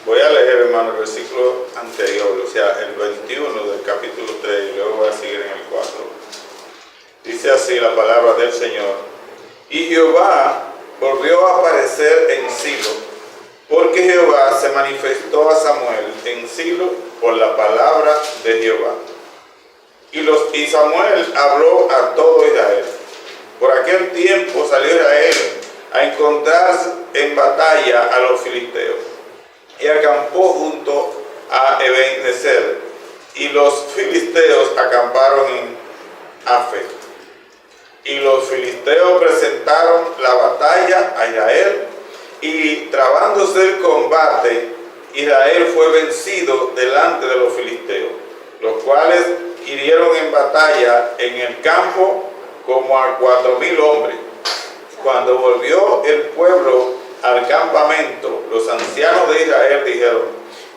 Voy a leer, hermano, el versículo anterior, o sea, el 21 del capítulo 3, y luego voy a seguir en el 4. Dice así la palabra del Señor: Y Jehová volvió a aparecer en Silo, porque Jehová se manifestó a Samuel en Silo por la palabra de Jehová. Y Samuel habló a todo Israel. Por aquel tiempo salió Israel a encontrar en batalla a los filisteos, y acampó junto a Ebenezer, y los filisteos acamparon en Afec. Y los filisteos presentaron la batalla a Israel, y trabándose el combate, Israel fue vencido delante de los filisteos, los cuales hirieron en batalla en el campo como a 4,000 hombres. Cuando volvió el pueblo al campamento, los ancianos de Israel dijeron: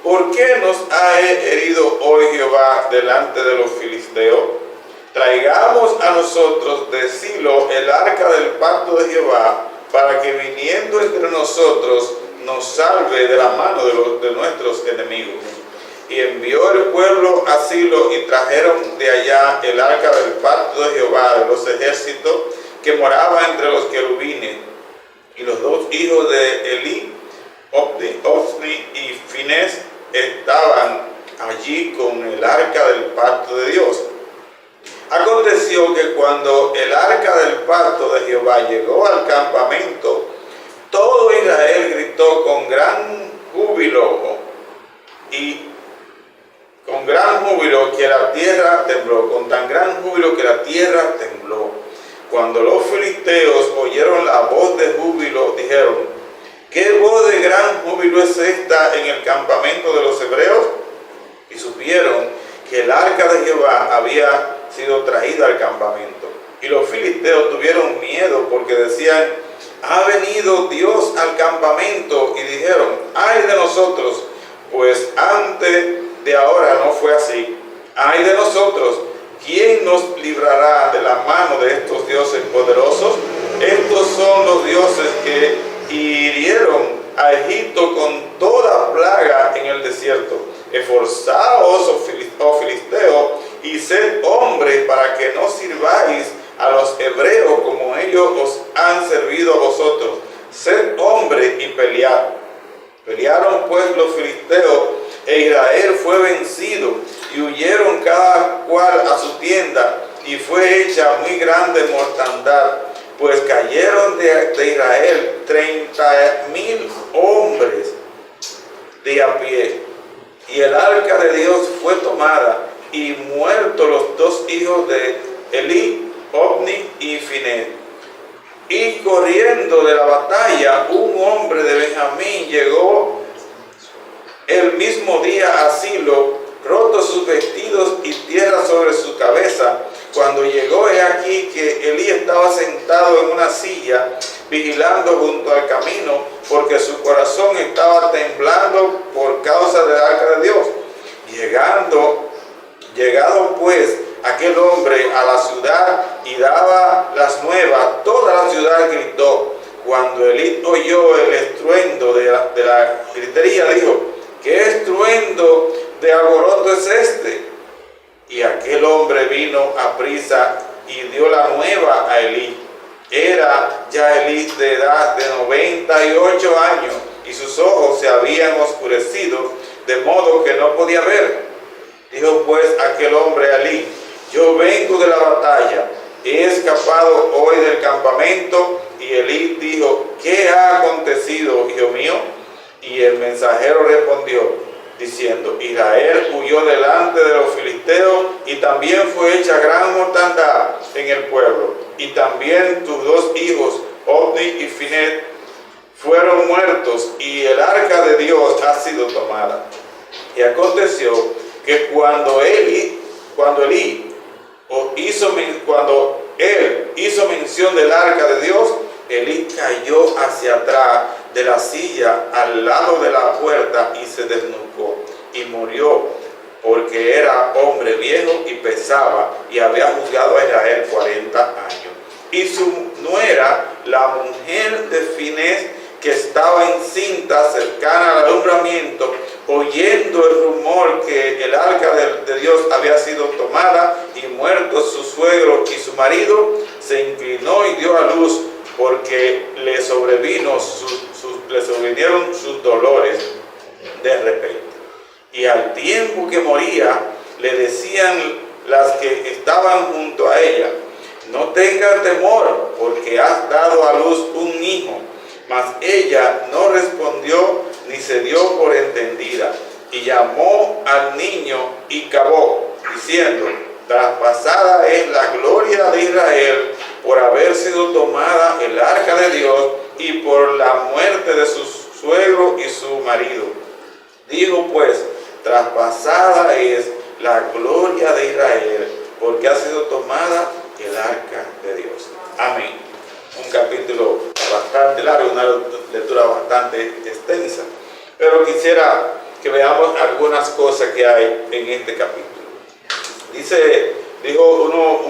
¿Por qué nos ha herido hoy Jehová delante de los filisteos? Traigamos a nosotros de Silo el arca del pacto de Jehová, para que viniendo entre nosotros nos salve de la mano de nuestros enemigos. Y envió el pueblo a Silo, y trajeron de allá el arca del pacto de Jehová de los ejércitos, que moraba entre los querubines. Y los dos hijos de Elí, Ofni y Finés, estaban allí con el arca del pacto de Dios. Aconteció que cuando el arca del pacto de Jehová llegó al campamento, todo Israel gritó con gran júbilo, que la tierra tembló, con tan gran júbilo que la tierra tembló. Cuando los filisteos oyeron la voz de júbilo, dijeron: ¿Qué voz de gran júbilo es esta en el campamento de los hebreos? Y supieron que el arca de Jehová había sido traída al campamento. Y los filisteos tuvieron miedo, porque decían: ha venido Dios al campamento. Y dijeron: ay de nosotros, pues antes de ahora no fue así. Ay de nosotros, ¿quién nos librará de la mano de estos dioses poderosos? Estos son los dioses que hirieron a Egipto con toda plaga en el desierto. Esforzaos, oh filisteos, y sed hombres, para que no sirváis a los hebreos como ellos os han servido a vosotros. Sed hombres y pelead. Pelearon pues los filisteos, e Israel fue vencido, y huyeron cada cual a su tienda, y fue hecha muy grande mortandad, pues cayeron de Israel 30,000 hombres de a pie. Y el arca de Dios fue tomada, y muertos los dos hijos de Elí, Ofni y Finés. Y corriendo de la batalla, un hombre de Benjamín llegó el mismo día a Silo, roto sus vestidos y tierra sobre su cabeza. Cuando llegó, he aquí que Elí estaba sentado en una silla, vigilando junto al camino, porque su corazón estaba temblando por causa del arca de Dios. Llegado pues aquel hombre a la ciudad y daba las nuevas, toda la ciudad gritó. Cuando Elí oyó el estruendo de la gritería, dijo: ¿qué estruendo de alboroto es este? Y aquel hombre vino a prisa y dio la nueva a Elí. Era ya Elí de edad de 98 años, y sus ojos se habían oscurecido, de modo que no podía ver. Dijo pues aquel hombre a Elí: yo vengo de la batalla, he escapado hoy del campamento. Y Elí dijo: ¿qué ha acontecido, hijo mío? Y el mensajero respondió diciendo: Israel huyó delante de los filisteos, y también fue hecha gran mortandad en el pueblo. Y también tus dos hijos, Ofni y Finés, fueron muertos, y el arca de Dios ha sido tomada. Y aconteció que cuando él hizo mención del arca de Dios, Elí cayó hacia atrás de la silla al lado de la puerta y se desnucó y murió, porque era hombre viejo y pesaba, y había juzgado a Israel 40 años. Y su nuera, la mujer de Finés, que estaba encinta cercana al alumbramiento, oyendo el rumor que el arca de Dios había sido tomada y muertos su suegro y su marido, se inclinó y dio a luz, porque le sobrevinieron sus dolores de repente. Y al tiempo que moría, le decían las que estaban junto a ella: no tengas temor, porque has dado a luz un hijo. Mas ella no respondió ni se dio por entendida, y llamó al niño y cavó, diciendo: traspasada es la gloria de Israel por haber sido tomada el arca de Dios y por la muerte de su suegro y su marido. Digo pues: traspasada es la gloria de Israel porque ha sido tomada el arca de Dios. Amén. Un capítulo bastante largo, una lectura bastante extensa, pero quisiera que veamos algunas cosas que hay en este capítulo. Dijo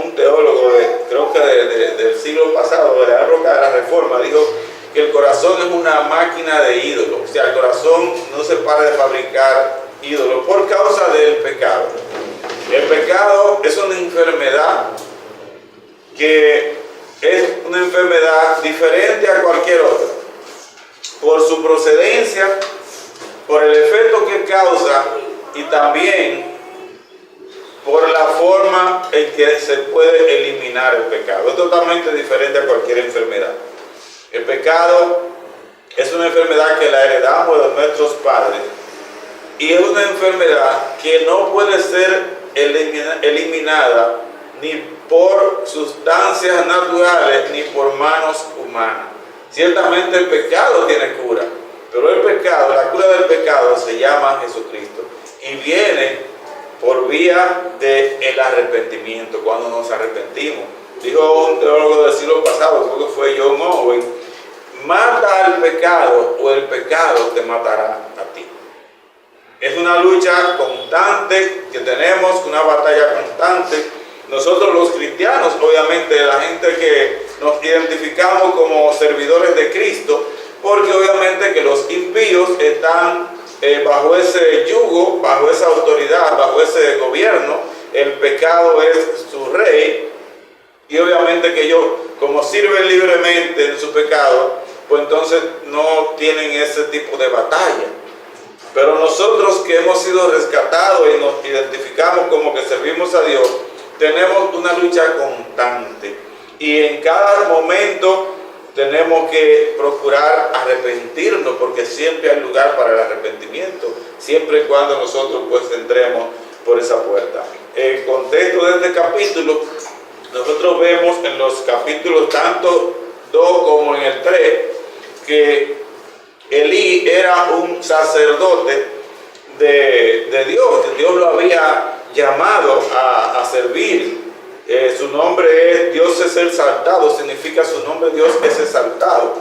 un teólogo, creo que del siglo pasado, de la época de la Reforma, dijo que el corazón es una máquina de ídolos. O sea, el corazón no se para de fabricar ídolos por causa del pecado. El pecado es una enfermedad que es una enfermedad diferente a cualquier otra, por su procedencia, por el efecto que causa y también por la forma en que se puede eliminar el pecado. Es totalmente diferente a cualquier enfermedad. El pecado es una enfermedad que la heredamos de nuestros padres y es una enfermedad que no puede ser eliminada ni por sustancias naturales ni por manos humanas. Ciertamente el pecado tiene cura, pero la cura del pecado se llama Jesucristo y viene por vía del arrepentimiento, cuando nos arrepentimos. Dijo un teólogo del siglo pasado, creo que fue John Owen: mata al pecado o el pecado te matará a ti. Es una lucha constante que tenemos, una batalla constante. Nosotros los cristianos, obviamente la gente que nos identificamos como servidores de Cristo, porque obviamente que los impíos están bajo ese yugo, bajo esa autoridad, bajo ese gobierno. El pecado es su rey y obviamente que ellos, como sirven libremente en su pecado, pues entonces no tienen ese tipo de batalla. Pero nosotros que hemos sido rescatados y nos identificamos como que servimos a Dios, tenemos una lucha constante y en cada momento tenemos que procurar arrepentirnos, porque siempre hay lugar para el arrepentimiento, siempre y cuando nosotros pues entremos por esa puerta. El contexto de este capítulo, nosotros vemos en los capítulos tanto 2 como en el 3 que Elí era un sacerdote de Dios. Dios lo había llamado a servir. Su nombre es Dios es exaltado, significa su nombre Dios es exaltado.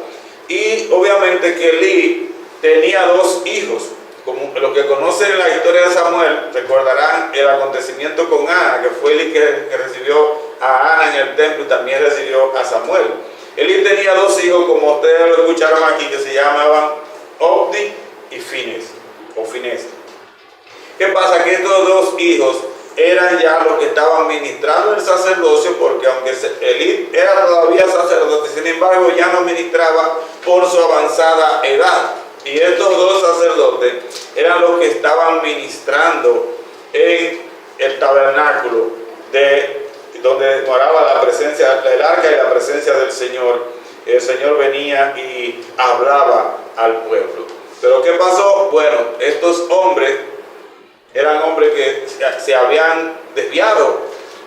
Y obviamente que Elí tenía 2 hijos. Como los que conocen la historia de Samuel recordarán el acontecimiento con Ana, que fue Elí que recibió a Ana en el templo y también recibió a Samuel. Elí tenía 2 hijos, como ustedes lo escucharon aquí, que se llamaban Ofni y Finés. ¿Qué pasa? Que estos 2 hijos eran ya los que estaban ministrando el sacerdocio, porque aunque Elí era todavía sacerdote, sin embargo ya no ministraba por su avanzada edad. Y estos 2 sacerdotes eran los que estaban ministrando en el tabernáculo donde moraba la presencia del arca y la presencia del Señor. El Señor venía y hablaba al pueblo. Pero ¿qué pasó? Bueno, estos hombres eran hombres que se habían desviado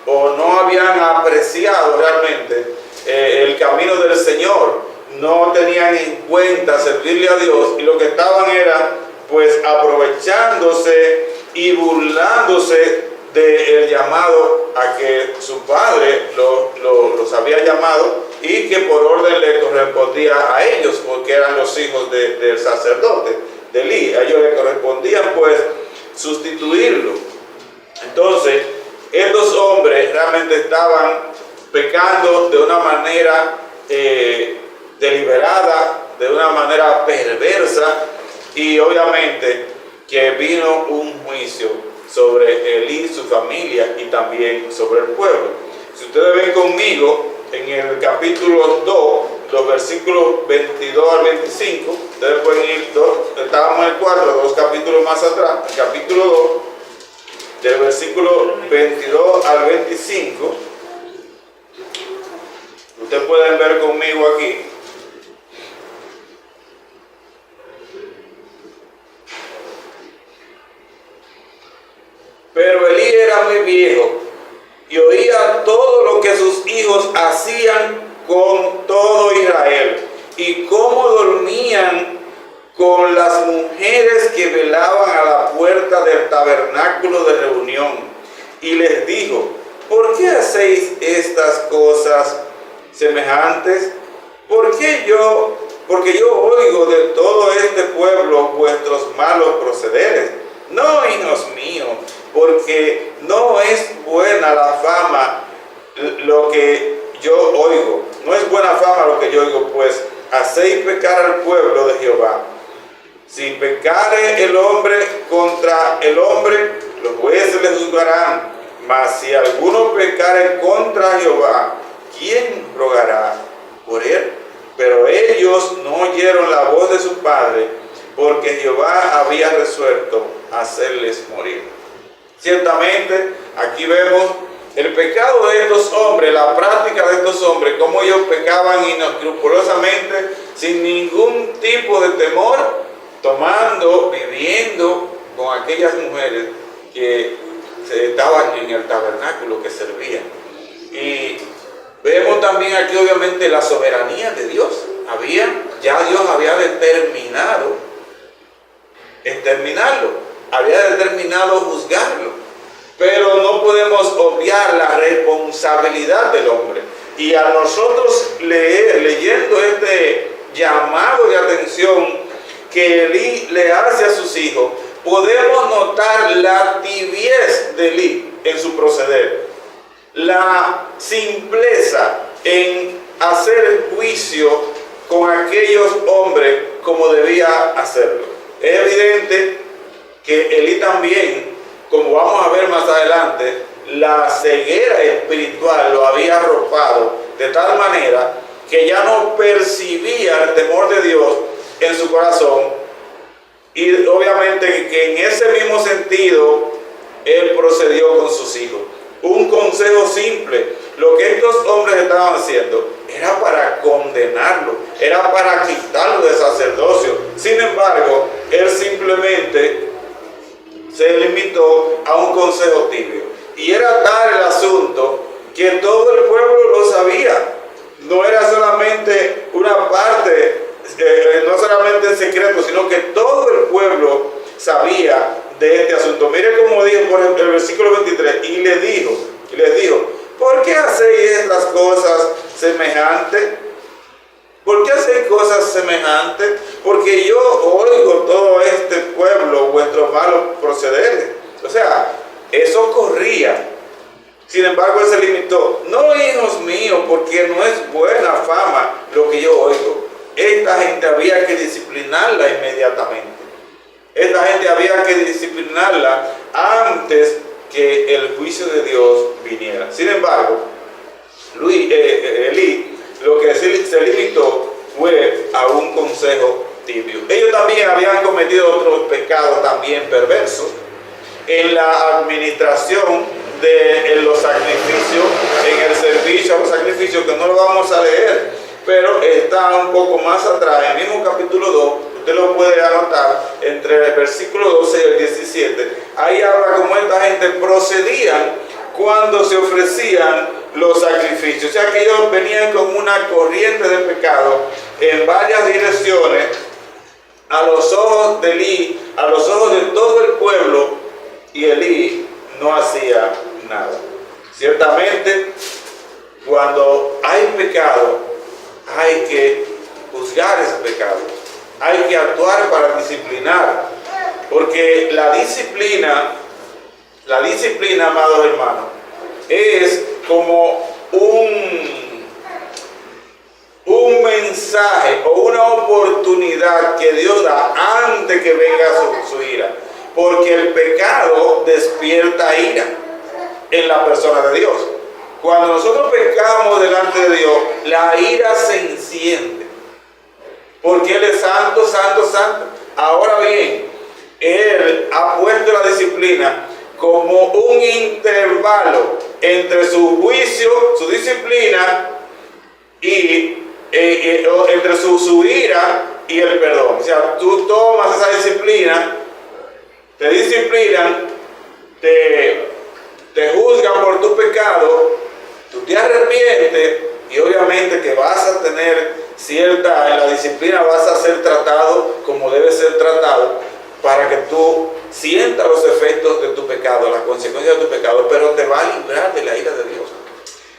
o no habían apreciado realmente el camino del Señor. No tenían en cuenta servirle a Dios y lo que estaban era pues aprovechándose y burlándose del llamado a que su padre los había llamado y que por orden le correspondía a ellos, porque eran los hijos del sacerdote, de Elí. A ellos le correspondían pues sustituirlo. Entonces, estos hombres realmente estaban pecando de una manera deliberada, de una manera perversa, y obviamente que vino un juicio sobre Elí, su familia y también sobre el pueblo. Si ustedes ven conmigo en el capítulo 2, los versículos 22 al 25, ustedes pueden ir, estábamos en el 4, dos capítulos más atrás, el capítulo 2, del versículo 22 al 25, ustedes pueden ver conmigo aquí. Pero Elí era muy viejo y oía todo lo que sus hijos hacían con todo Israel y cómo dormían con las mujeres que velaban a la puerta del tabernáculo de reunión. Y les dijo: ¿por qué hacéis estas cosas semejantes? Porque yo oigo de todo este pueblo vuestros malos procederes. No, hijos míos, porque no es buena la fama lo que yo oigo. No es buena fama lo que yo oigo, pues hacéis pecar al pueblo de Jehová. Si pecare el hombre contra el hombre, los jueces le juzgarán. Mas si alguno pecare contra Jehová, ¿quién rogará por él? Pero ellos no oyeron la voz de su padre, porque Jehová había resuelto hacerles morir. Ciertamente, aquí vemos el pecado de estos hombres, la práctica de estos hombres, cómo ellos pecaban inescrupulosamente, sin ningún tipo de temor, tomando, viviendo con aquellas mujeres que estaban en el tabernáculo, que servían. Y vemos también aquí obviamente la soberanía de Dios. Ya Dios había determinado exterminarlo, había determinado juzgarlo, pero no podemos obviar la responsabilidad del hombre. Y a nosotros leyendo este llamado de atención que Elí le hace a sus hijos, podemos notar la tibiez de Elí en su proceder, la simpleza en hacer el juicio con aquellos hombres como debía hacerlo. Es evidente que Elí también, como vamos a ver más adelante, la ceguera espiritual lo había arropado de tal manera que ya no percibía el temor de Dios en su corazón. Y obviamente que en ese mismo sentido él procedió con sus hijos. Un consejo simple: lo que estos hombres estaban haciendo era para condenarlo, era para quitarlo del sacerdocio. Sin embargo, él simplemente se limitó a un consejo tibio. Y era tal el asunto que todo el pueblo lo sabía. No era solamente una parte, no solamente en secreto, sino que todo el pueblo sabía de este asunto. Mire cómo dijo por el versículo 23, y les dijo: ¿por qué hacéis estas cosas semejantes? ¿Por qué hacéis cosas semejantes? Porque yo oigo todo este pueblo vuestros malos procederes. O sea, eso corría. Sin embargo, él se limitó: no, hijos míos, porque no es buena fama lo que yo oigo. Esta gente había que disciplinarla inmediatamente. Esta gente había que disciplinarla antes que el juicio de Dios viniera. Sin embargo, Elí lo que se limitó fue a un consejo tibio. Ellos también habían cometido otros pecados también perversos en la administración de los sacrificios, en el servicio a los sacrificios, que no lo vamos a leer, pero está un poco más atrás, en el mismo capítulo 2, usted lo puede anotar, entre el versículo 12 y el 17, ahí habla cómo esta gente procedían cuando se ofrecían los sacrificios. O sea que ellos venían con una corriente de pecado en varias direcciones, a los ojos de Elí, a los ojos de todo el pueblo, y Elí no hacía nada. Ciertamente, cuando hay pecado, hay que juzgar ese pecado, hay que actuar para disciplinar, porque la disciplina, amados hermanos, es como un mensaje o una oportunidad que Dios da antes que venga su ira. Porque el pecado despierta ira en la persona de Dios. Cuando nosotros pecamos delante de Dios, la ira se enciende. Porque Él es santo, santo, santo. Ahora bien, Él ha puesto la disciplina como un intervalo entre su juicio, su disciplina y entre su ira y el perdón. O sea, tú tomas esa disciplina, te disciplinan, te juzgan por tu pecado, tú te arrepientes y obviamente que vas a tener en la disciplina vas a ser tratado como debe ser tratado para que tú sientas los efectos de tu pecado, las consecuencias de tu pecado, pero te va a librar de la ira de Dios.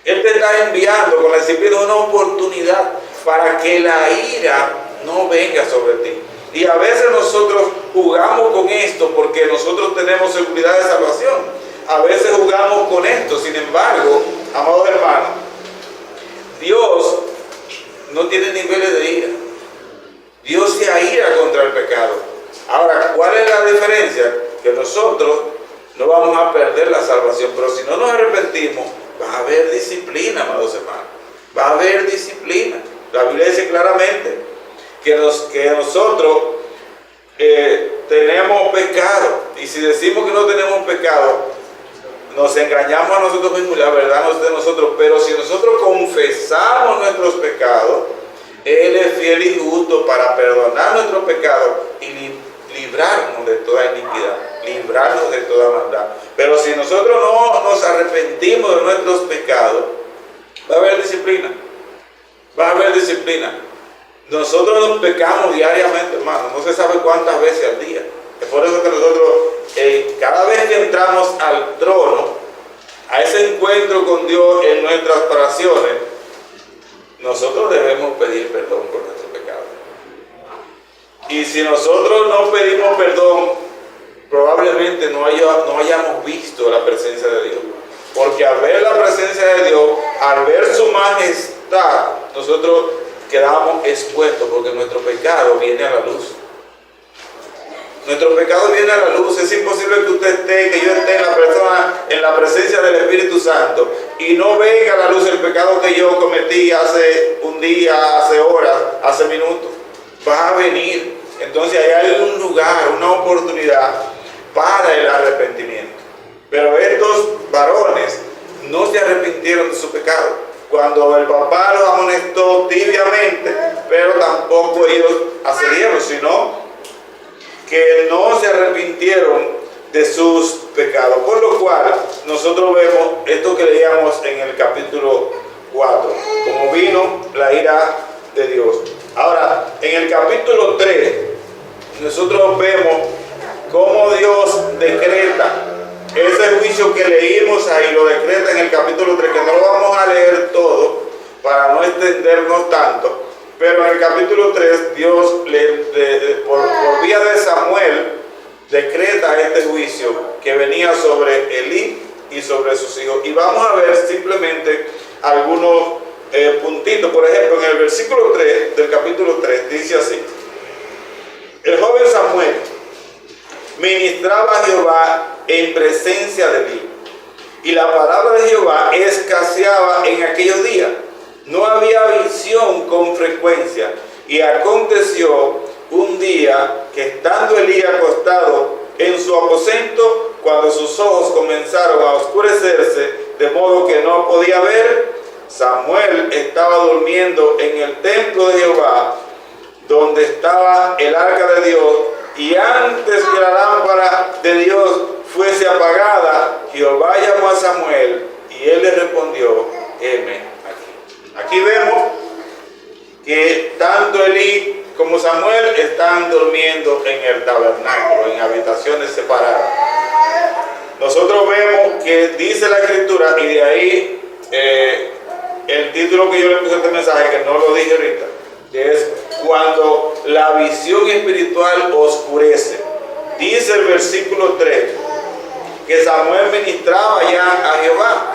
Él te está enviando con la disciplina una oportunidad para que la ira no venga sobre ti. Y a veces nosotros jugamos con esto porque nosotros tenemos seguridad de salvación. A veces jugamos con esto. Sin embargo, amados hermanos, Dios no tiene niveles de ira. Dios se aira contra el pecado. Ahora, ¿cuál es la diferencia? Que nosotros no vamos a perder la salvación, pero si no nos arrepentimos, va a haber disciplina, amados hermanos. Va a haber disciplina. La Biblia dice claramente que nosotros tenemos pecado. Y si decimos que no tenemos pecado, nos engañamos a nosotros mismos y la verdad no es de nosotros. Pero si nosotros confesamos nuestros pecados, Él es fiel y justo para perdonar nuestros pecados y librarnos de toda iniquidad, librarnos de toda maldad. Pero si nosotros no nos arrepentimos de nuestros pecados, va a haber disciplina. Va a haber disciplina. Nosotros nos pecamos diariamente, hermano. No se sabe cuántas veces al día. Es por eso que nosotros, cada vez que entramos al trono, a ese encuentro con Dios en nuestras oraciones, nosotros debemos pedir perdón por nuestro pecado. Y si nosotros no pedimos perdón, probablemente no hayamos visto la presencia de Dios. Porque al ver la presencia de Dios, al ver su majestad, nosotros quedamos expuestos porque nuestro pecado viene a la luz. Nuestro pecado viene a la luz. Es imposible que usted esté, que yo esté en la presencia del Espíritu Santo y no venga a la luz el pecado que yo cometí hace un día, hace horas, hace minutos. Va a venir. Entonces ahí hay un lugar, una oportunidad para el arrepentimiento. Pero estos varones no se arrepintieron de su pecado. Cuando el papá los amonestó tibiamente, pero tampoco ellos accedieron, sino que no se arrepintieron de sus pecados. Por lo cual, nosotros vemos esto que leíamos en el capítulo 4, como vino la ira de Dios. Ahora, en el capítulo 3, nosotros vemos cómo Dios decreta ese juicio que leímos ahí, lo decreta en el capítulo 3, que no lo vamos a leer todo para no extendernos tanto. Pero en el capítulo 3, Dios, por vía de Samuel, decreta este juicio que venía sobre Elí y sobre sus hijos. Y vamos a ver simplemente algunos puntitos. Por ejemplo, en el versículo 3 del capítulo 3 dice así: el joven Samuel ministraba a Jehová en presencia de Elí, y la palabra de Jehová escaseaba en aquellos días. No había visión con frecuencia. Y aconteció un día que, estando Elí acostado en su aposento, cuando sus ojos comenzaron a oscurecerse, de modo que no podía ver, Samuel estaba durmiendo en el templo de Jehová, donde estaba el arca de Dios. Y antes que la lámpara de Dios fuese apagada, Jehová llamó a Samuel, y él le respondió: heme. Aquí vemos que tanto Elí como Samuel están durmiendo en el tabernáculo, en habitaciones separadas. Nosotros vemos que dice la Escritura, y de ahí el título que yo le puse a este mensaje, que no lo dije ahorita, que es cuando la visión espiritual oscurece. Dice el versículo 3 que Samuel ministraba ya a Jehová,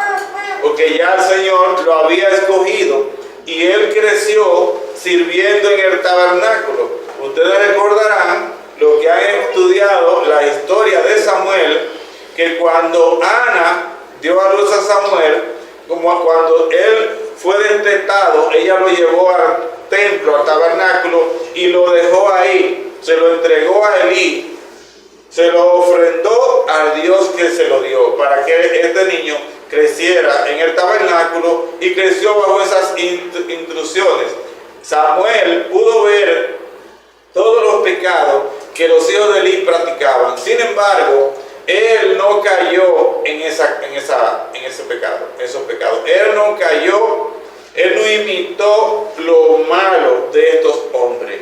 porque ya el Señor lo había escogido y él creció sirviendo en el tabernáculo. Ustedes recordarán, los que han estudiado la historia historia de Samuel, que cuando Ana dio a luz a Samuel, como cuando él fue destetado, ella lo llevó al templo, al tabernáculo, y lo dejó ahí, se lo entregó a Elí, se lo ofrendó al Dios que se lo dio, para que este niño creciera en el tabernáculo y creció bajo esas instrucciones. Samuel pudo ver todos los pecados que los hijos de Elí practicaban. Sin embargo, él no cayó en ese pecado, esos pecados. Él no cayó, él no imitó lo malo de estos hombres,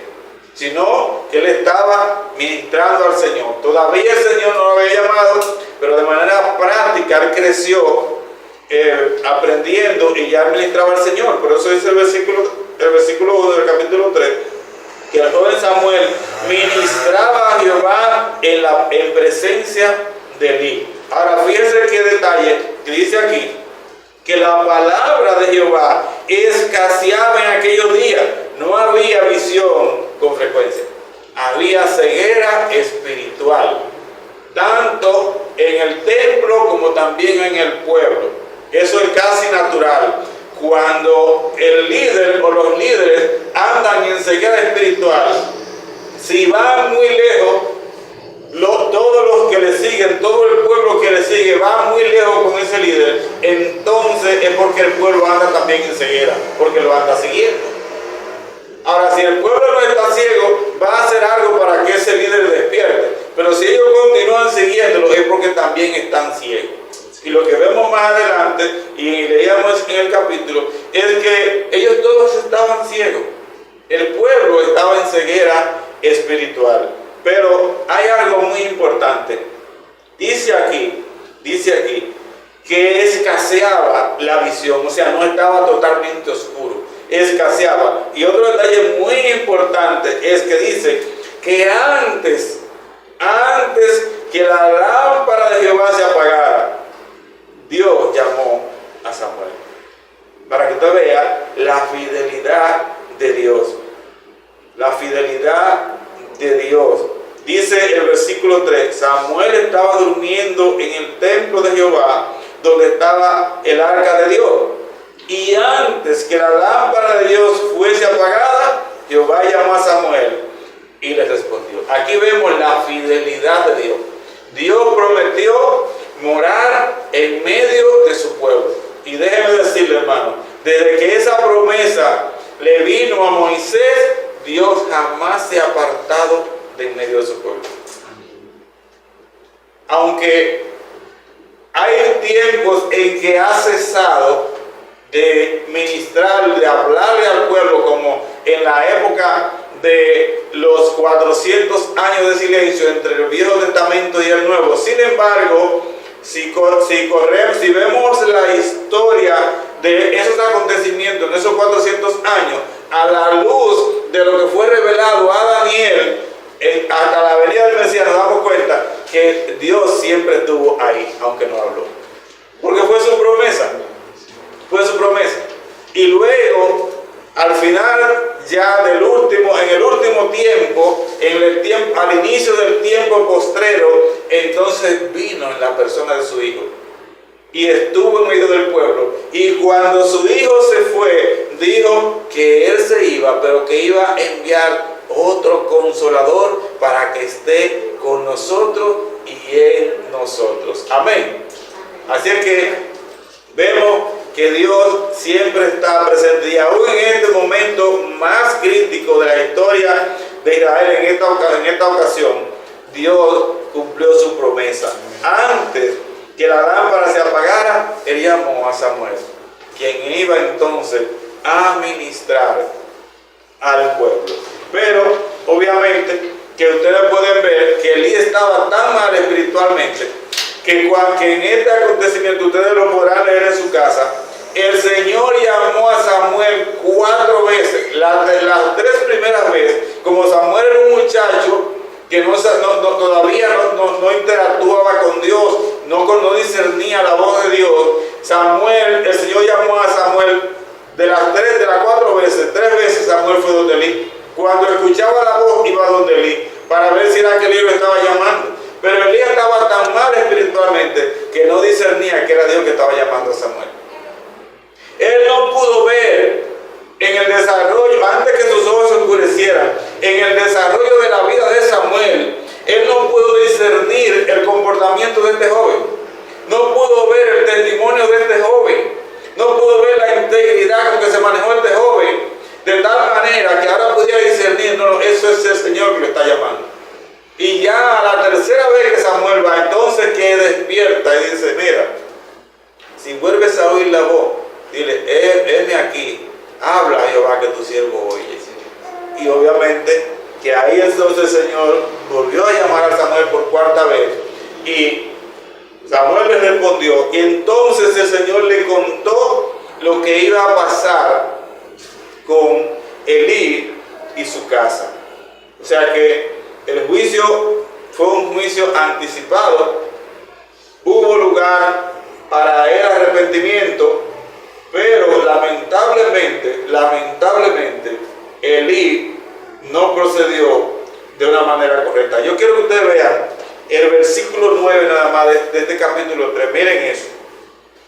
sino que él estaba ministrando al Señor. Todavía el Señor no lo había llamado, pero de manera práctica él creció aprendiendo y ya ministraba al Señor. Por eso dice el versículo 1 del capítulo 3, que el joven Samuel ministraba a Jehová en presencia de Elí. Ahora fíjense qué detalle que dice aquí, que la palabra de Jehová escaseaba en aquellos días. No había visión con frecuencia, había ceguera espiritual, tanto en el templo como también en el pueblo. Eso es casi natural. Cuando el líder o los líderes andan en ceguera espiritual, si van muy lejos, todos los que le siguen, todo el pueblo que le sigue va muy lejos con ese líder, entonces es porque el pueblo anda también en ceguera, porque lo anda siguiendo. Ahora, si el pueblo no está ciego, va a hacer algo para que ese líder despierte, pero si ellos continúan siguiéndolo es porque también están ciegos. Y lo que vemos más adelante, y leíamos en el capítulo, es que ellos todos estaban ciegos. El pueblo estaba en ceguera espiritual. Pero hay algo muy importante. Dice aquí, que escaseaba la visión, o sea, no estaba totalmente oscuro, escaseaba. Y otro detalle muy importante es que dice que antes que la lámpara de Jehová se apagara, Dios llamó a Samuel. Para que usted vea la fidelidad de Dios. La fidelidad de Dios. Dice el versículo 3, Samuel estaba durmiendo en el templo de Jehová, donde estaba el arca de Dios. Y antes que la lámpara de Dios fuese apagada, Jehová llamó a Samuel y le respondió. Aquí vemos la fidelidad de Dios. Dios prometió morar en medio de su pueblo. Y déjeme decirle, hermano, desde que esa promesa le vino a Moisés, Dios jamás se ha apartado de en medio de su pueblo. Aunque hay tiempos en que ha cesado de ministrar, de hablarle al pueblo, como en la época de los 400 años de silencio entre el Viejo Testamento y el Nuevo. Sin embargo, si vemos la historia de esos acontecimientos en esos 400 años, a la luz de lo que fue revelado a Daniel, hasta la venida del Mesías, nos damos cuenta que Dios siempre estuvo ahí, aunque no habló. Porque fue su promesa. Fue su promesa. Y luego, al final, ya en el último tiempo, al inicio del tiempo postrero, entonces vino en la persona de su Hijo. Y estuvo en medio del pueblo. Y cuando su Hijo se fue, dijo que Él se iba, pero que iba a enviar otro consolador para que esté con nosotros y en nosotros. Amén. Así es que vemos que Dios siempre está presente, y aún en este momento más crítico de la historia de Israel, en esta ocasión, Dios cumplió su promesa. Antes que la lámpara se apagara, Él llamó a Samuel, quien iba entonces a ministrar al pueblo. Pero obviamente que ustedes pueden ver que Elí estaba tan mal espiritualmente que en este acontecimiento, ustedes lo podrán leer en su casa, el Señor llamó a Samuel 4 veces. Las 3 primeras veces, como Samuel era un muchacho que todavía no interactuaba con Dios, no discernía la voz de Dios, el Señor llamó a Samuel de las 4 veces, 3 veces Samuel fue donde Elí. Cuando escuchaba la voz, iba donde Elí, para ver si era que Elí lo estaba llamando. Pero Elí discernía que era Dios que estaba llamando a Samuel. Él no pudo ver en el desarrollo, antes que sus ojos se oscurecieran, en el desarrollo de la vida de Samuel, él no pudo discernir el comportamiento de este joven. No pudo ver el testimonio de este joven. No pudo ver la integridad con que se manejó este joven, de tal manera que ahora pudiera discernir, no, eso es el Señor que lo está llamando. Y ya a la tercera vez que Samuel va, entonces que despierta y dice, mira, si vuelves a oír la voz, dile, heme aquí, habla Jehová que tu siervo oye. Y obviamente que ahí entonces el Señor volvió a llamar a Samuel por cuarta vez y Samuel le respondió, y entonces el Señor le contó lo que iba a pasar con Elí y su casa. O sea que el juicio fue un juicio anticipado, hubo lugar para el arrepentimiento, pero lamentablemente, Elí no procedió de una manera correcta. Yo quiero que ustedes vean el versículo 9 nada más de este capítulo 3. Miren eso.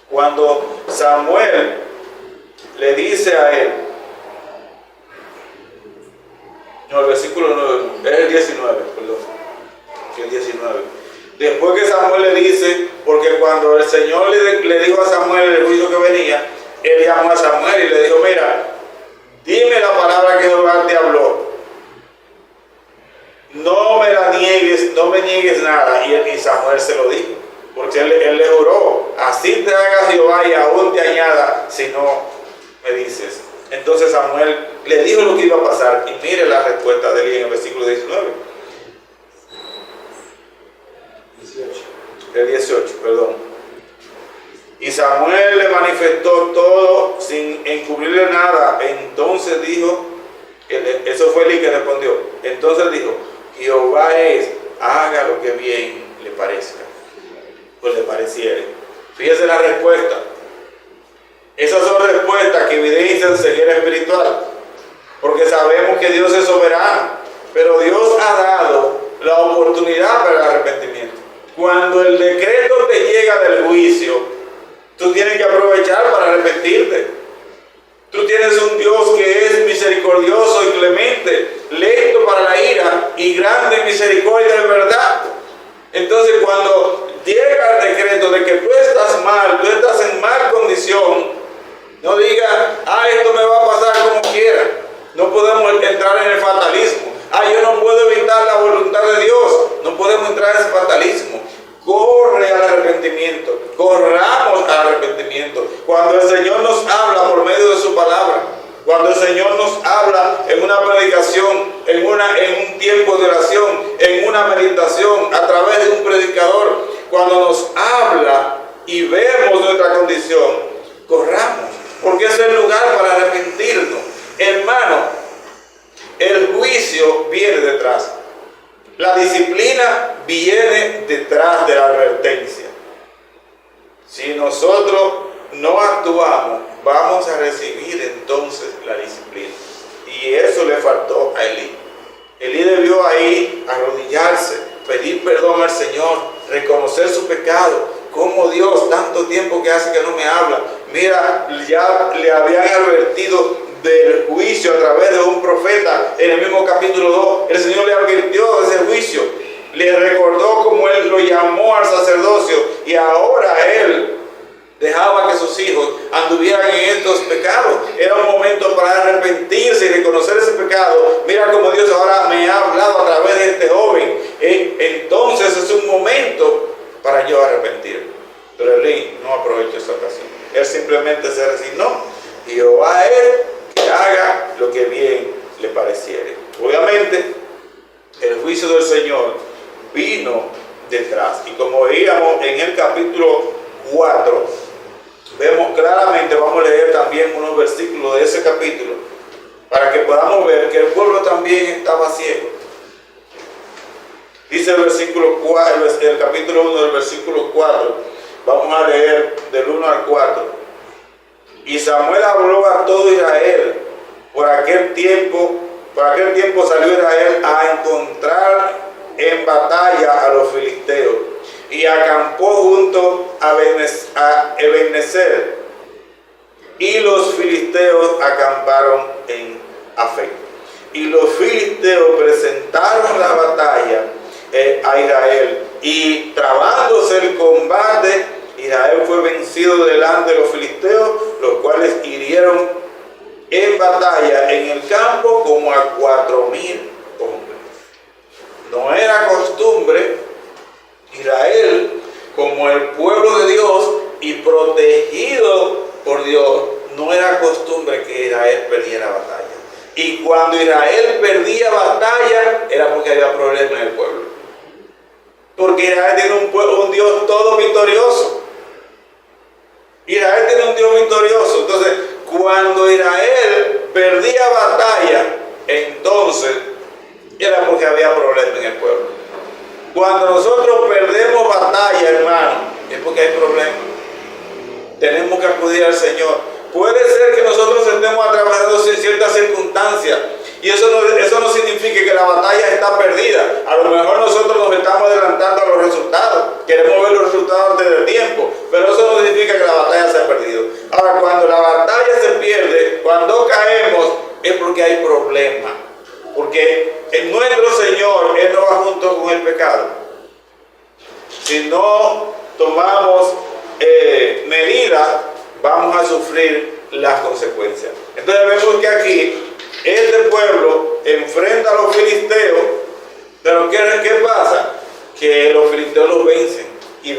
Cuando Samuel le dice a él, no, el versículo 9, es el 19, perdón, el 19. Después que Samuel le dice, porque cuando el Señor le dijo a Samuel el juicio que venía, él llamó a Samuel y le dijo, mira, dime la palabra que Jehová te habló. No me la niegues, no me niegues nada. Y Samuel se lo dijo, porque él le juró, así te haga Jehová y aún te añada si no me dices. Entonces Samuel le dijo lo que iba a pasar y mire la respuesta de él en el versículo 19. El 18, perdón. Y Samuel le manifestó todo sin encubrirle nada. Entonces dijo, eso fue Elí que respondió. Entonces dijo, Jehová es, haga lo que bien le parezca, pues le pareciere. Fíjese la respuesta. Esas son respuestas que evidencian ceguera espiritual, porque sabemos que Dios es soberano, pero Dios ha dado la oportunidad para el arrepentimiento. Cuando el decreto te llega del juicio, tú tienes que aprovechar para arrepentirte. Tú tienes un Dios que es misericordioso y clemente, lento para la ira y grande en misericordia de verdad. Entonces cuando llega el decreto de que tú estás mal, tú estás en mal condición, no digas, esto me va a pasar como quiera. No podemos entrar en el fatalismo. Yo no puedo evitar la voluntad de Dios. No podemos entrar en ese fatalismo. Corre al arrepentimiento. Corramos al arrepentimiento. Cuando el Señor nos habla por medio de su palabra, cuando el Señor nos habla en una predicación, en un tiempo de oración, en una meditación, a través de un predicador, cuando nos habla y vemos nuestra condición, corramos, porque es el lugar para arrepentirnos. Hermano, el juicio viene detrás. La disciplina viene detrás de la advertencia. Si nosotros no actuamos, vamos a recibir entonces la disciplina. Y eso le faltó a Elí. Elí debió ahí arrodillarse, pedir perdón al Señor, reconocer su pecado. Como Dios, tanto tiempo que hace que no me habla. Mira, ya le habían advertido del juicio a través de un profeta en el mismo capítulo 2. El Señor le advirtió de ese juicio, le recordó cómo Él lo llamó al sacerdocio y ahora Él dejaba que sus hijos anduvieran en estos pecados. Era un momento para arrepentirse y reconocer ese pecado. Mira cómo Dios ahora me ha hablado a través de este joven. Entonces es un momento para yo arrepentirme. Pero Elí no aprovechó esa ocasión. Él simplemente se resignó. Y Jehová es que haga lo que bien le pareciere. Obviamente, el juicio del Señor vino detrás. Y como veíamos en el capítulo 4, vemos claramente, vamos a leer también unos versículos de ese capítulo, para que podamos ver que el pueblo también estaba ciego. Dice el versículo 4, el capítulo 1 del versículo 4, vamos a leer del 1 al 4. Y Samuel habló a todo Israel. Por aquel tiempo salió Israel a encontrar en batalla a los filisteos y acampó junto a Ebenezer, y los filisteos acamparon en Afec. Y los filisteos presentaron la batalla a Israel, y trabándose el combate, Israel fue vencido delante de los filisteos, los cuales hirieron en batalla en el campo como a 4,000 hombres. No era costumbre Israel, como el pueblo de Dios y protegido por Dios, no era costumbre que Israel perdiera batalla. Y cuando Israel perdía batalla, era porque había problemas en el pueblo. Porque Israel tiene un Dios todo victorioso. Israel tiene un Dios victorioso. Entonces, cuando Israel perdía batalla, entonces era porque había problemas en el pueblo. Cuando nosotros perdemos batalla, hermano, es porque hay problemas. Tenemos que acudir al Señor. Puede ser que nosotros estemos atravesando ciertas circunstancias, y eso no significa que la batalla está perdida. A lo mejor nosotros nos estamos adelantando a los resultados, queremos ver los resultados antes del tiempo, pero eso no significa que la batalla se ha perdido. Ahora, cuando la batalla se pierde, cuando caemos, es porque hay problemas. Porque en nuestro Señor, Él no va junto con el pecado. Si no tomamos medidas, vamos a sufrir las consecuencias. Entonces vemos que aquí este pueblo enfrenta a los filisteos, pero ¿qué pasa? Que los filisteos los vencen y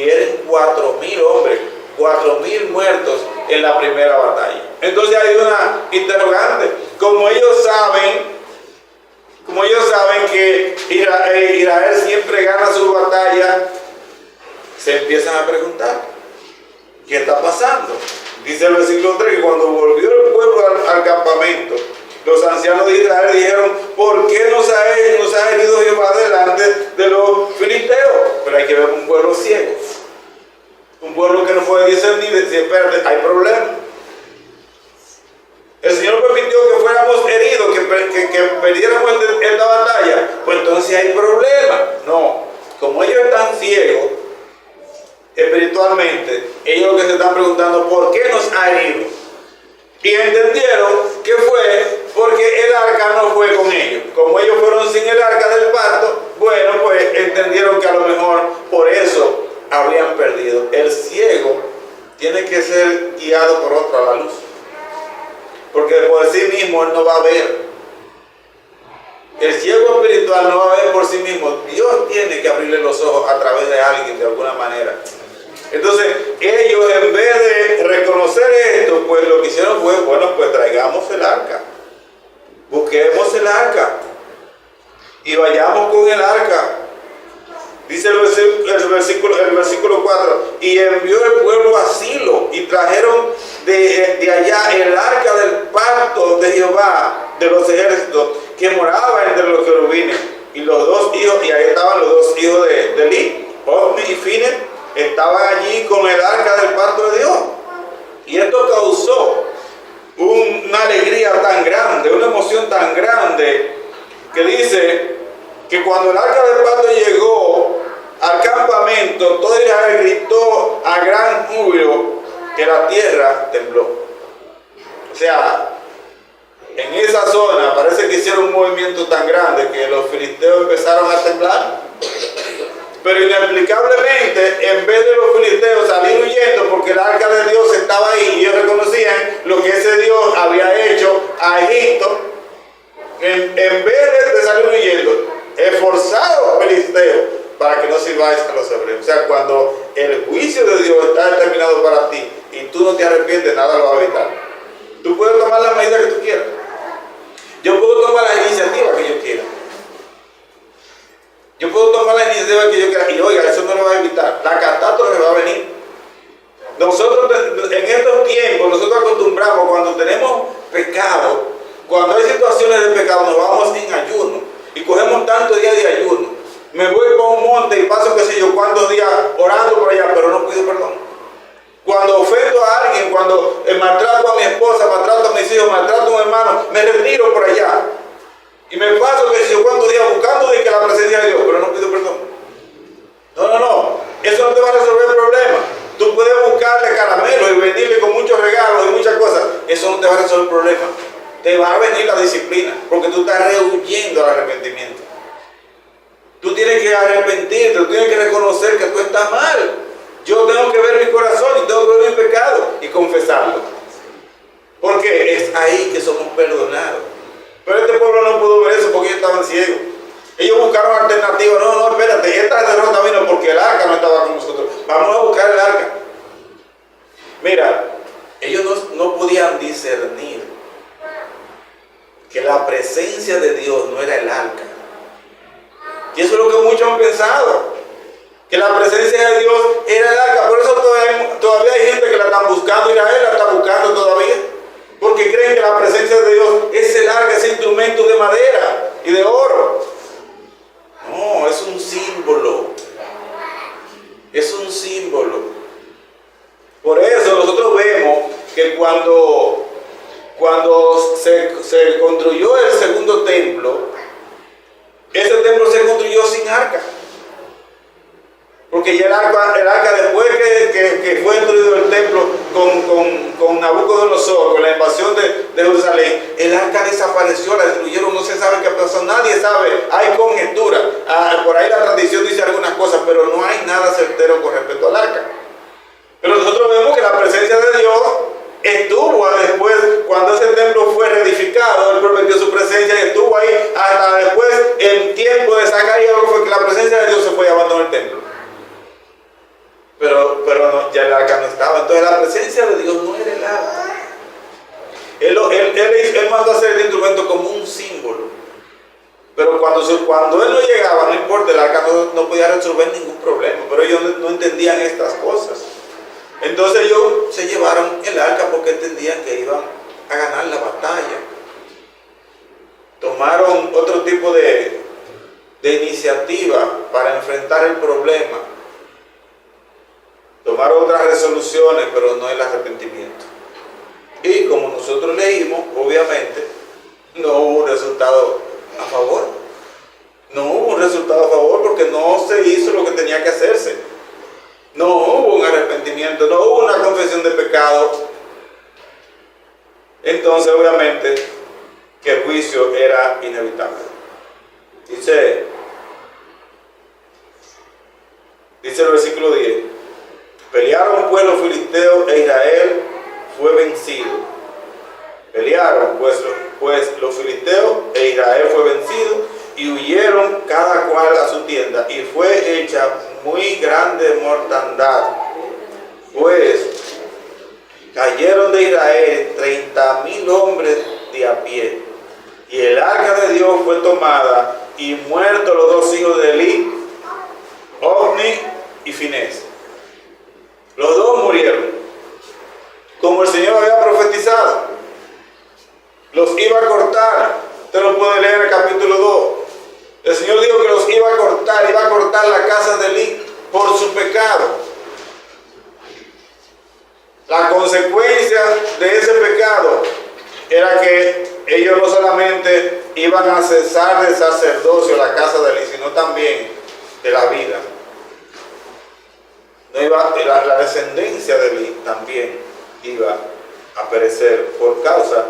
eran 4,000 hombres, 4,000 muertos en la primera batalla. Entonces hay una interrogante. Como ellos saben que Israel siempre gana su batalla, se empiezan a preguntar, ¿qué está pasando? Dice el versículo 3 que cuando volvió el pueblo al campamento, los ancianos de Israel dijeron: ¿por qué nos ha herido Jehová delante de los filisteos? Pero hay que ver un pueblo ciego, un pueblo que no puede discernir, decir: espérate, hay problemas. El Señor permitió que fuéramos heridos, que perdiéramos esta batalla, pues entonces hay problemas. No, como ellos están ciegos espiritualmente, ellos lo que se están preguntando: ¿por qué nos ha herido? Y entendieron que fue porque el arca no fue con ellos. Como ellos fueron sin el arca del pacto, bueno, pues entendieron que a lo mejor por eso habrían perdido. El ciego tiene que ser guiado por otro a la luz, porque por sí mismo él no va a ver. El ciego espiritual no va a ver por sí mismo. Dios tiene que abrirle los ojos a través de alguien de alguna manera. Entonces ellos, en vez de reconocer esto, pues lo que hicieron fue: bueno, pues traigamos el arca, busquemos el arca y vayamos con el arca. Dice el versículo 4: y envió el pueblo a Silo, y trajeron de allá el arca del pacto de Jehová de los ejércitos, que moraba entre los querubines. Y los dos hijos, y ahí estaban los dos hijos de Eli, Ofni y Fines, estaban allí con el arca del pacto de Dios. Y esto causó una alegría tan grande, una emoción tan grande, que dice que cuando el arca del pacto llegó al campamento, todo Israel gritó a gran júbilo, que la tierra tembló. O sea, en esa zona parece que hicieron un movimiento tan grande que los filisteos empezaron a temblar. Pero inexplicablemente, en vez de los filisteos salir huyendo porque el arca de Dios estaba ahí y ellos reconocían lo que ese Dios había hecho a Egipto, en vez de salir huyendo, esforzaron a los filisteos para que no sirváis a los hebreos. O sea, cuando el juicio de Dios está determinado para ti y tú no te arrepientes, nada lo va a evitar. Tú puedes tomar la medida que tú quieras. Yo puedo tomar la iniciativa que yo quiera. Yo puedo tomar la iniciativa que yo quiera, y oiga, eso no lo va a evitar. La catástrofe va a venir. Nosotros en estos tiempos, nosotros acostumbramos, cuando tenemos pecado, cuando hay situaciones de pecado, nos vamos en ayuno y cogemos tantos días de ayuno. Me voy para un monte y paso qué sé yo cuántos días orando por allá, pero no pido perdón. Cuando ofendo a alguien, cuando maltrato a mi esposa, maltrato a mis hijos, maltrato a un hermano, me retiro por allá. Y me paso que si yo cuántos días buscando de que la presencia de Dios, pero no pido perdón. No. Eso no te va a te va a venir la disciplina, porque tú estás rehuyendo al arrepentimiento. Tú tienes que arrepentirte, tú tienes que reconocer que tú estás mal. Yo tengo que ver mi corazón y tengo que ver mi pecado y confesarlo. Porque es ahí que somos perdonados. Pero este pueblo no pudo ver eso porque ellos estaban ciegos. Ellos buscaron alternativas. No, espérate, esta derrota vino porque el arca no estaba con nosotros. Vamos a buscar el arca. Mira, ellos no podían discernir que la presencia de Dios no era el arca. Y eso es lo que muchos han pensado, que la presencia de Dios era el arca. Por eso todavía hay gente que la están buscando. Israel la está buscando todavía, porque creen que la presencia de Dios es el arca, ese instrumento de madera y de oro. No, es un símbolo. Es un símbolo. Por eso nosotros vemos que cuando se construyó el segundo templo, ese templo se construyó sin arca. Porque ya el arca después que fue construido el templo con Nabucodonosor, con la invasión de Jerusalén, el arca desapareció, la destruyeron, no se sabe qué pasó, nadie sabe, hay conjetura. Por ahí la tradición dice algunas cosas, pero no hay nada certero con respecto al arca. Pero nosotros vemos que la presencia de Dios estuvo después, cuando ese templo fue reedificado, Él prometió su presencia y estuvo ahí hasta después, en tiempo de Zacarías, fue que la presencia de Dios se fue y abandonó el templo. Pero no, ya el arca no estaba. Entonces la presencia de Dios no era el arca. Él mandó a hacer el instrumento como un símbolo. Pero cuando Él no llegaba, no importa, el arca no podía resolver ningún problema. Pero ellos no entendían estas cosas. Entonces ellos se llevaron el arca porque entendían que iban a ganar la batalla. Tomaron otro tipo de iniciativa para enfrentar el problema. Tomaron otras resoluciones, pero no el arrepentimiento. Y como nosotros leímos, obviamente, no hubo un resultado a favor. No hubo un resultado a favor porque no se hizo lo que tenía que hacerse. No hubo un arrepentimiento, no hubo una confesión de pecado. Entonces, obviamente, que el juicio era inevitable. Dice el versículo 10. Pelearon pues los filisteos e Israel fue vencido. Pelearon pues los filisteos e Israel fue vencido y huyeron cada cual a su tienda y fue hecha muy grande mortandad. Pues cayeron de Israel 30,000 hombres de a pie y el arca de Dios fue tomada y muertos los dos hijos de Elí, Ofni y Finés. Los dos murieron, como el Señor había profetizado. Los iba a cortar. Usted lo puede leer en el capítulo 2. El Señor dijo que los iba a cortar la casa de Elí por su pecado. La consecuencia de ese pecado era que ellos no solamente iban a cesar del sacerdocio la casa de Elí, sino también de la vida. La descendencia de Elí también iba a perecer por causa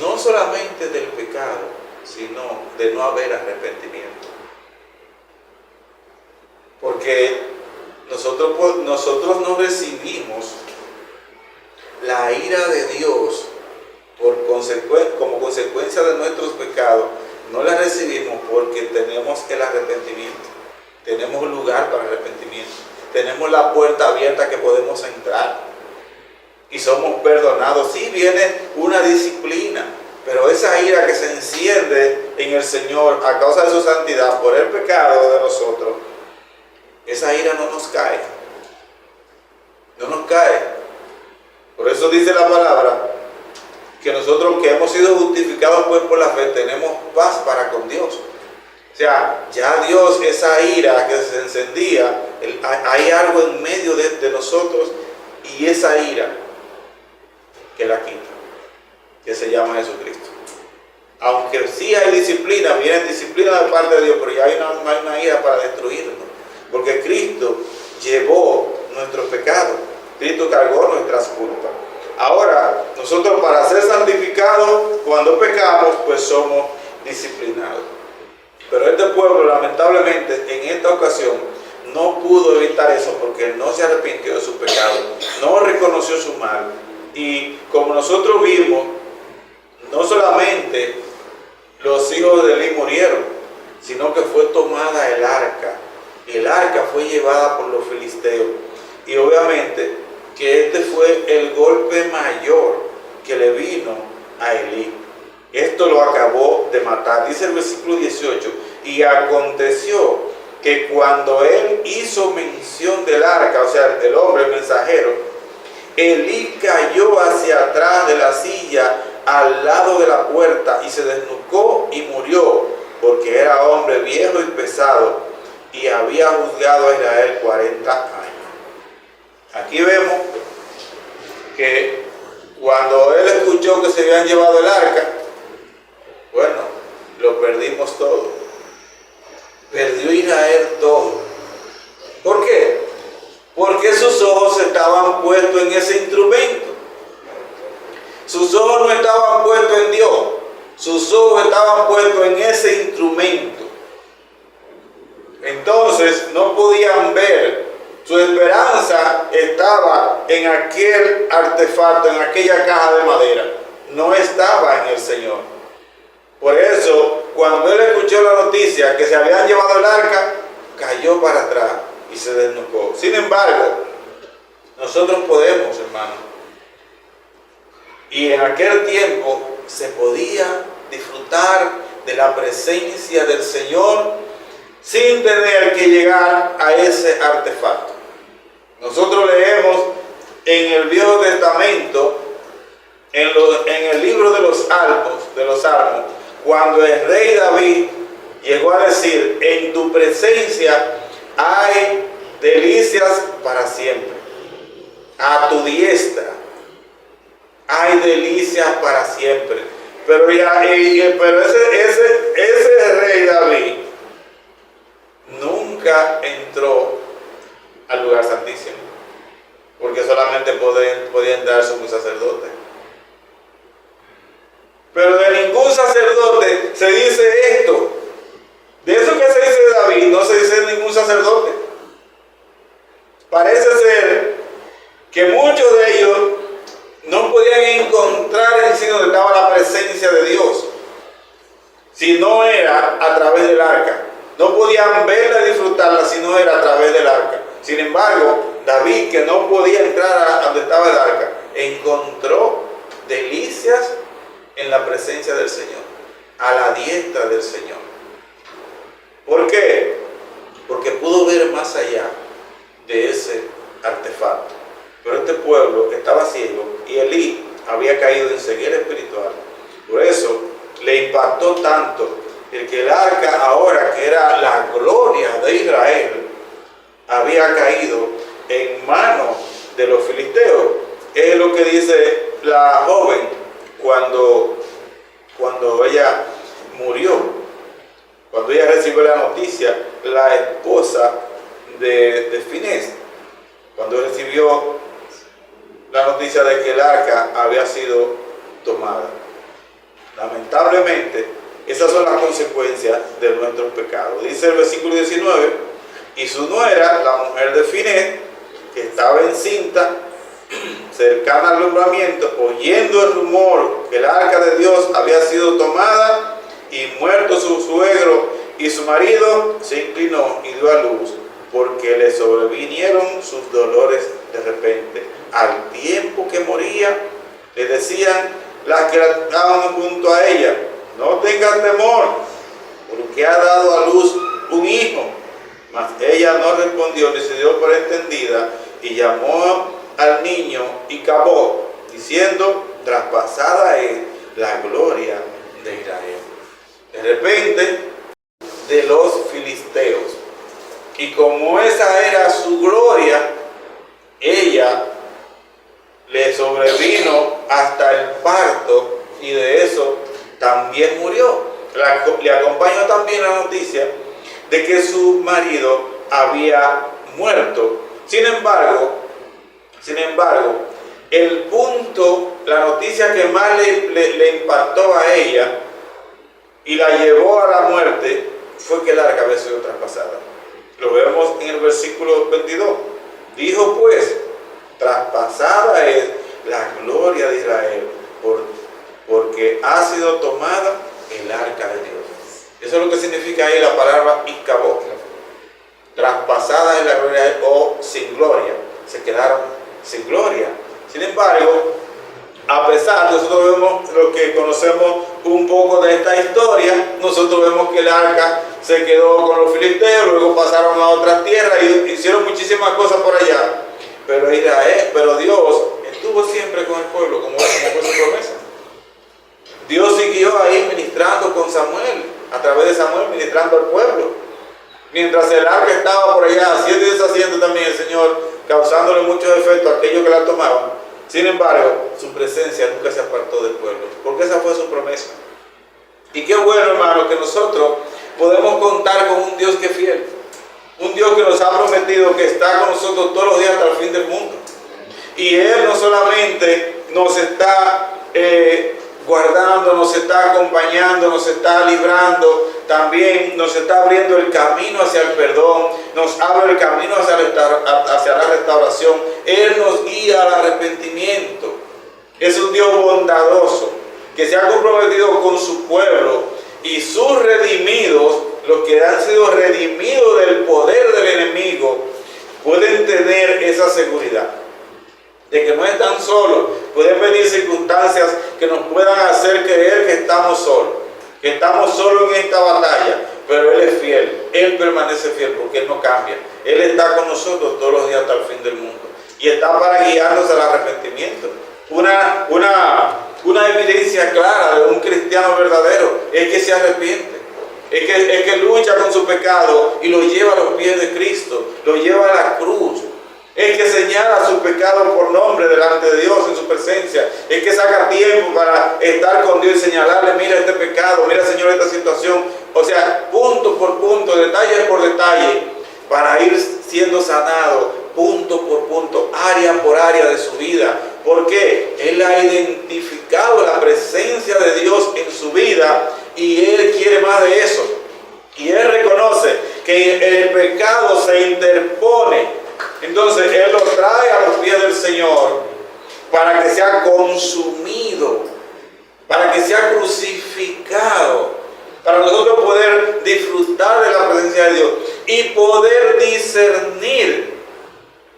no solamente del pecado, sino de no haber arrepentimiento. Porque nosotros no recibimos la ira de Dios como consecuencia de nuestros pecados. No la recibimos porque tenemos el arrepentimiento. Tenemos un lugar para arrepentimiento. Tenemos la puerta abierta que podemos entrar. Y somos perdonados. Sí viene una disciplina, pero esa ira que se enciende en el Señor a causa de su santidad por el pecado de nosotros, esa ira no nos cae. No nos cae. Por eso dice la palabra que nosotros que hemos sido justificados pues por la fe tenemos paz para con Dios. O sea, ya Dios, esa ira que se encendía, hay algo en medio de nosotros y esa ira que la quita, que se llama Jesucristo. Aunque sí hay disciplina, viene disciplina de parte de Dios, pero ya hay una ira para destruirnos, porque Cristo llevó nuestros pecados, Cristo cargó nuestras culpas. Ahora, nosotros para ser santificados, cuando pecamos, pues somos disciplinados. Pero este pueblo, lamentablemente, en esta ocasión, no pudo evitar eso porque no se arrepintió de su pecado, no reconoció su mal. Y como nosotros vimos, no solamente los hijos de Elí murieron, sino que fue tomada el arca. El arca fue llevada por los filisteos. Y obviamente que este fue el golpe mayor que le vino a Elí. Esto lo acabó de matar. Dice el versículo 18, y aconteció que cuando él hizo mención del arca, o sea, el hombre, el mensajero, Elí cayó hacia atrás de la silla al lado de la puerta y se desnucó y murió, porque era hombre viejo y pesado y había juzgado a Israel 40 años. Aquí vemos que cuando él escuchó que se habían llevado el arca, bueno, lo perdimos todo. Perdió Israel todo. ¿Por qué? Porque sus ojos estaban puestos en ese instrumento. Sus ojos no estaban puestos en Dios. Sus ojos estaban puestos en ese instrumento. Entonces no podían ver. Su esperanza estaba en aquel artefacto, en aquella caja de madera. No estaba en el Señor. Por eso, cuando él escuchó la noticia que se habían llevado el arca, cayó para atrás y se desnucó. Sin embargo, nosotros podemos, hermanos. Y en aquel tiempo se podía disfrutar de la presencia del Señor sin tener que llegar a ese artefacto. Nosotros leemos en el Viejo Testamento, en el libro de los Salmos, cuando el rey David llegó a decir, en tu presencia hay delicias para siempre. A tu diestra hay delicias para siempre. Pero ese rey David nunca entró al lugar santísimo, porque solamente podía entrar sumo sacerdote. Pero de ningún sacerdote se dice esto. De eso que se dice de David no se dice de ningún sacerdote. Parece ser que muchos de ellos no podían encontrar en sí donde estaba la presencia de Dios, si no era a través del arca. No podían verla y disfrutarla si no era a través del arca. Sin embargo, David, que no podía entrar a donde estaba el arca, encontró delicias en la presencia del Señor, a la diestra del Señor. ¿Por qué? Porque pudo ver más allá de ese artefacto. Pero este pueblo estaba ciego y Elí había caído en ceguera espiritual. Por eso le impactó tanto el que el arca, ahora que era la gloria de Israel, había caído en manos de los filisteos. Es lo que dice la joven cuando ella murió, cuando ella recibió la noticia, la esposa de Finés, cuando recibió la noticia de que el arca había sido tomada. Lamentablemente, esas son las consecuencias de nuestros pecados. Dice el versículo 19, y su nuera, la mujer de Finés, que estaba encinta, cercana al alumbramiento, oyendo el rumor que el arca de Dios había sido tomada y muerto su suegro y su marido, se inclinó y dio a luz, porque le sobrevinieron sus dolores de repente. Al tiempo que moría, le decían las que estaban junto a ella, no tengas temor, porque ha dado a luz un hijo. Mas ella no respondió ni se dio por entendida, y llamó al niño y cavó, diciendo, traspasada es la gloria de Israel. De repente, de los filisteos. Y como esa era su gloria, ella le sobrevino hasta el parto, y de eso también murió. Le acompañó también la noticia de que su marido había muerto. Sin embargo, el punto, la noticia que más le impactó a ella y la llevó a la muerte fue que el arca había sido traspasada. Lo vemos en el versículo 22. Dijo pues, traspasada es la gloria de Israel, porque ha sido tomada el arca de Dios. Eso es lo que significa ahí la palabra Icabod. Traspasada es la gloria o sin gloria. Se quedaron sin gloria. Sin embargo, a pesar de nosotros vemos lo que conocemos un poco de esta historia, nosotros vemos que el arca se quedó con los filisteos, luego pasaron a otras tierras y hicieron muchísimas cosas por allá. Pero Dios estuvo siempre con el pueblo, como fue su promesa. Dios siguió ahí ministrando con Samuel, a través de Samuel ministrando al pueblo. Mientras el arca estaba por allá haciendo y deshaciendo también el Señor, causándole muchos efectos a aquellos que la tomaban. Sin embargo, su presencia nunca se apartó del pueblo, porque esa fue su promesa. Y qué bueno, hermano, que nosotros podemos contar con un Dios que es fiel. Un Dios que nos ha prometido que está con nosotros todos los días hasta el fin del mundo. Y Él no solamente nos está guardando, nos está acompañando, nos está librando, también nos está abriendo el camino hacia el perdón, nos abre el camino hacia la restauración. Él nos guía al arrepentimiento. Es un Dios bondadoso que se ha comprometido con su pueblo, y sus redimidos, los que han sido redimidos del poder del enemigo, pueden tener esa seguridad de que no están solos. Pueden venir circunstancias que nos puedan hacer creer que estamos solos en esta batalla, pero Él es fiel, Él permanece fiel porque Él no cambia. Él está con nosotros todos los días hasta el fin del mundo y está para guiarnos al arrepentimiento. Una evidencia clara de un cristiano verdadero es que se arrepiente, es que lucha con su pecado y lo lleva a los pies de Cristo, lo lleva a la cruz. Es que señala su pecado por nombre delante de Dios en su presencia. Es que saca tiempo para estar con Dios y señalarle: mira este pecado, mira, Señor, esta situación. O sea, punto por punto, detalle por detalle, para ir siendo sanado, punto por punto, área por área de su vida. ¿Por qué? Él ha identificado la presencia de Dios en su vida y Él quiere más de eso. Y Él reconoce que el pecado se interpone. Entonces Él lo trae a los pies del Señor para que sea consumido, para que sea crucificado, para nosotros poder disfrutar de la presencia de Dios y poder discernir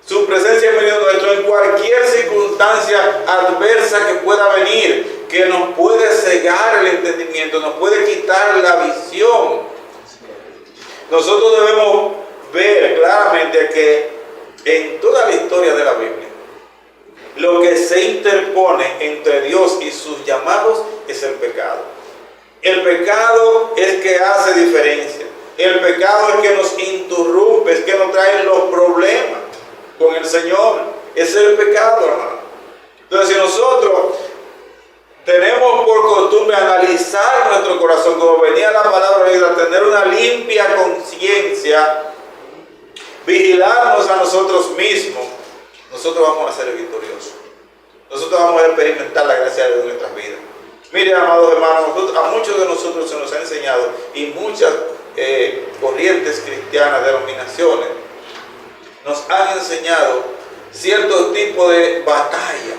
su presencia en medio nuestro en cualquier circunstancia adversa que pueda venir, que nos puede cegar el entendimiento, nos puede quitar la visión. Nosotros debemos ver claramente que en toda la historia de la Biblia, lo que se interpone entre Dios y sus llamados es el pecado. El pecado es que hace diferencia. El pecado es que nos interrumpe, es que nos trae los problemas con el Señor. Ese es el pecado, hermano. Entonces, si nosotros tenemos por costumbre analizar nuestro corazón, como venía la palabra de Dios, tener una limpia conciencia, vigilarnos a nosotros mismos, nosotros vamos a ser victoriosos. Nosotros vamos a experimentar la gracia de Dios en nuestras vidas. Mire, amados hermanos, a muchos de nosotros se nos ha enseñado, y muchas corrientes cristianas, denominaciones, nos han enseñado cierto tipo de batalla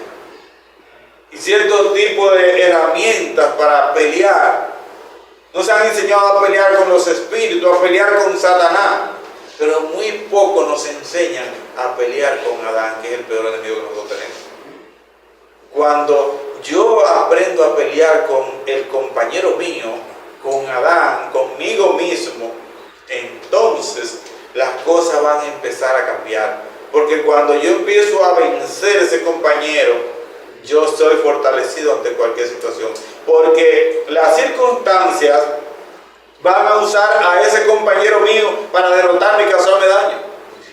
y cierto tipo de herramientas para pelear. Nos han enseñado a pelear con los espíritus, a pelear con Satanás, pero muy poco nos enseñan a pelear con Adán, que es el peor enemigo que nosotros tenemos. Cuando yo aprendo a pelear con el compañero mío, con Adán, conmigo mismo, entonces las cosas van a empezar a cambiar. Porque cuando yo empiezo a vencer a ese compañero, yo soy fortalecido ante cualquier situación. Porque las circunstancias van a usar a ese compañero mío para derrotarme y causarme daño.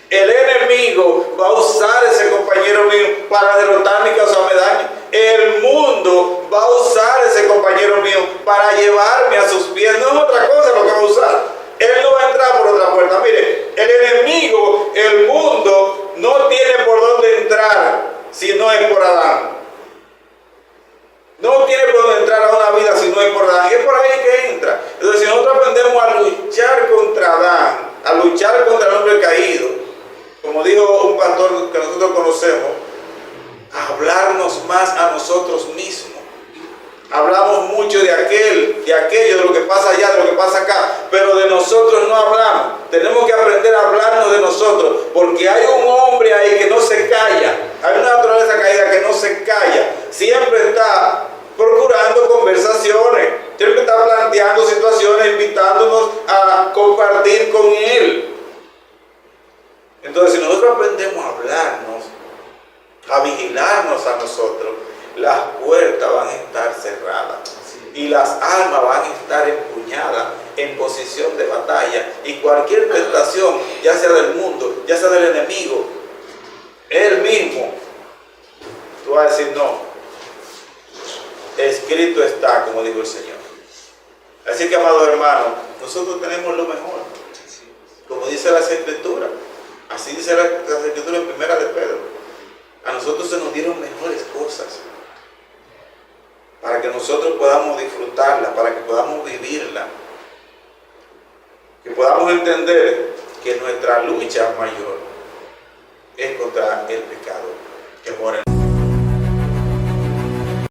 El enemigo va a usar a ese compañero mío para derrotarme y causarme daño. El mundo va a usar a ese compañero mío para llevarme a sus pies. No es otra cosa lo que va a usar. Él no va a entrar por otra puerta. Mire, el enemigo, el mundo, no tiene por dónde entrar si no es por Adán. como dijo un pastor que nosotros conocemos, hablarnos más a nosotros mismos. Hablamos mucho de aquello, de lo que pasa allá, de lo que pasa acá, pero de nosotros no hablamos. Tenemos que aprender a hablarnos de nosotros, porque hay un hombre ahí que no se calla. Hay una naturaleza caída que no se calla. Siempre está procurando conversaciones, siempre está planteando situaciones, invitándonos a compartir con él. Entonces, si nosotros aprendemos a hablarnos, a vigilarnos a nosotros, las puertas van a estar cerradas y las almas van a estar empuñadas en posición de batalla, y cualquier tentación, ya sea del mundo, ya sea del enemigo, él mismo, tú vas a decir no, escrito está, como dijo el Señor. Así que, amados hermanos, nosotros tenemos lo mejor, como dice las Escrituras. Así dice la Escritura en Primera de Pedro. A nosotros se nos dieron mejores cosas para que nosotros podamos disfrutarla, para que podamos vivirla, que podamos entender que nuestra lucha mayor es contra el pecado.